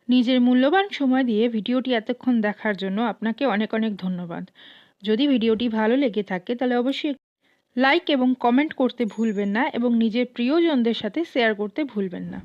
নিজের মূল্যবান সময় দিয়ে ভিডিওটি এতক্ষণ দেখার জন্য আপনাকে অনেক অনেক ধন্যবাদ। যদি ভিডিওটি ভালো লেগে থাকে তাহলে অবশ্যই লাইক এবং কমেন্ট করতে ভুলবেন না এবং নিজের প্রিয়জনদের সাথে শেয়ার করতে ভুলবেন না।